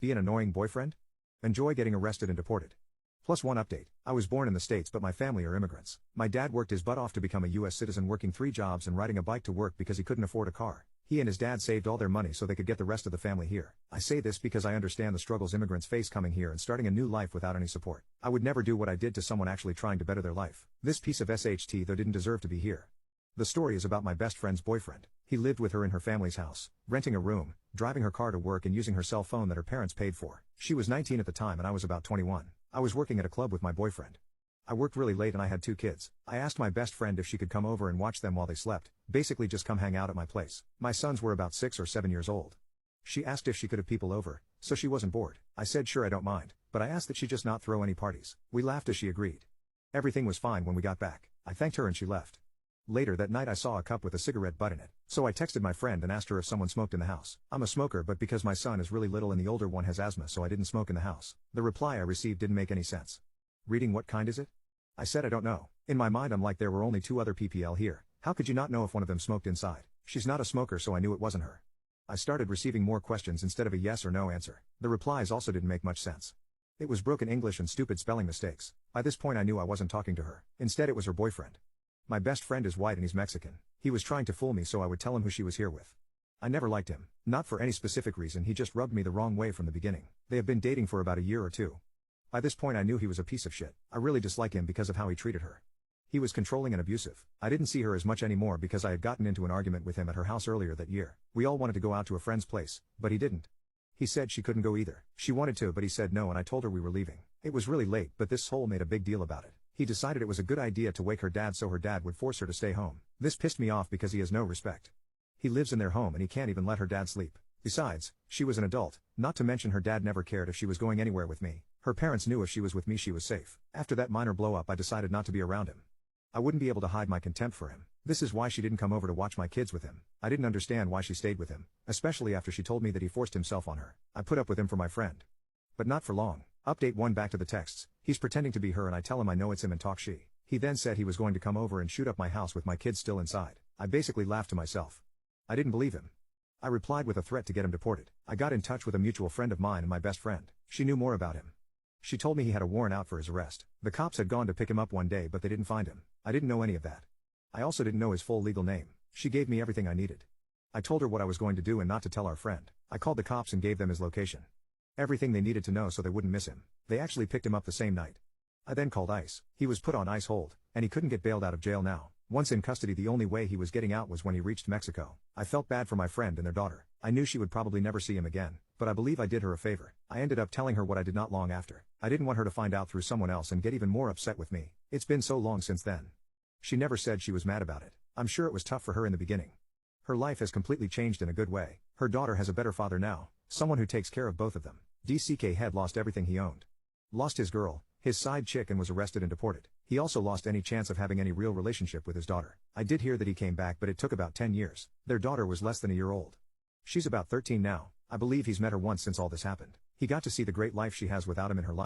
Be an annoying boyfriend? Enjoy getting arrested and deported. Plus one update. I was born in the States but my family are immigrants. My dad worked his butt off to become a US citizen, working 3 jobs and riding a bike to work because he couldn't afford a car. He and his dad saved all their money so they could get the rest of the family here. I say this because I understand the struggles immigrants face coming here and starting a new life without any support. I would never do what I did to someone actually trying to better their life. This piece of SHT though didn't deserve to be here. The story is about my best friend's boyfriend. He lived with her in her family's house, renting a room, driving her car to work and using her cell phone that her parents paid for. She was 19 at the time and I was about 21. I was working at a club with my boyfriend. I worked really late and I had 2 kids. I asked my best friend if she could come over and watch them while they slept, basically just come hang out at my place. My sons were about 6 or 7 years old. She asked if she could have people over, so she wasn't bored. I said sure, I don't mind, but I asked that she just not throw any parties. We laughed as she agreed. Everything was fine when we got back. I thanked her and she left. Later that night I saw a cup with a cigarette butt in it, so I texted my friend and asked her if someone smoked in the house. I'm a smoker but because my son is really little and the older one has asthma so I didn't smoke in the house. The reply I received didn't make any sense. Reading what kind is it? I said I don't know. In my mind I'm like there were only 2 other PPL here. How could you not know if one of them smoked inside? She's not a smoker so I knew it wasn't her. I started receiving more questions instead of a yes or no answer. The replies also didn't make much sense. It was broken English and stupid spelling mistakes. By this point I knew I wasn't talking to her. Instead it was her boyfriend. My best friend is white and he's Mexican. He was trying to fool me so I would tell him who she was here with. I never liked him. Not for any specific reason, he just rubbed me the wrong way from the beginning. They have been dating for about a year or 2. By this point I knew he was a piece of shit. I really dislike him because of how he treated her. He was controlling and abusive. I didn't see her as much anymore because I had gotten into an argument with him at her house earlier that year. We all wanted to go out to a friend's place, but he didn't. He said she couldn't go either. She wanted to but he said no and I told her we were leaving. It was really late but this whole made a big deal about it. He decided it was a good idea to wake her dad so her dad would force her to stay home. This pissed me off because he has no respect. He lives in their home and he can't even let her dad sleep. Besides, she was an adult, not to mention her dad never cared if she was going anywhere with me. Her parents knew if she was with me she was safe. After that minor blow up I decided not to be around him. I wouldn't be able to hide my contempt for him. This is why she didn't come over to watch my kids with him. I didn't understand why she stayed with him, especially after she told me that he forced himself on her. I put up with him for my friend. But not for long. Update 1. Back to the texts. He's pretending to be her and I tell him I know it's him and talk she. He then said he was going to come over and shoot up my house with my kids still inside. I basically laughed to myself. I didn't believe him. I replied with a threat to get him deported. I got in touch with a mutual friend of mine and my best friend. She knew more about him. She told me he had a warrant out for his arrest. The cops had gone to pick him up one day but they didn't find him. I didn't know any of that. I also didn't know his full legal name. She gave me everything I needed. I told her what I was going to do and not to tell our friend. I called the cops and gave them his location. Everything they needed to know so they wouldn't miss him. They actually picked him up the same night. I then called ICE. He was put on ICE hold, and he couldn't get bailed out of jail now. Once in custody the only way he was getting out was when he reached Mexico. I felt bad for my friend and their daughter. I knew she would probably never see him again, but I believe I did her a favor. I ended up telling her what I did not long after. I didn't want her to find out through someone else and get even more upset with me. It's been so long since then. She never said she was mad about it. I'm sure it was tough for her in the beginning. Her life has completely changed in a good way. Her daughter has a better father now, someone who takes care of both of them. DCK had lost everything he owned. Lost his girl, his side chick, and was arrested and deported. He also lost any chance of having any real relationship with his daughter. I did hear that he came back but it took about 10 years. Their daughter was less than a year old. She's about 13 now. I believe he's met her once since all this happened. He got to see the great life she has without him in her life.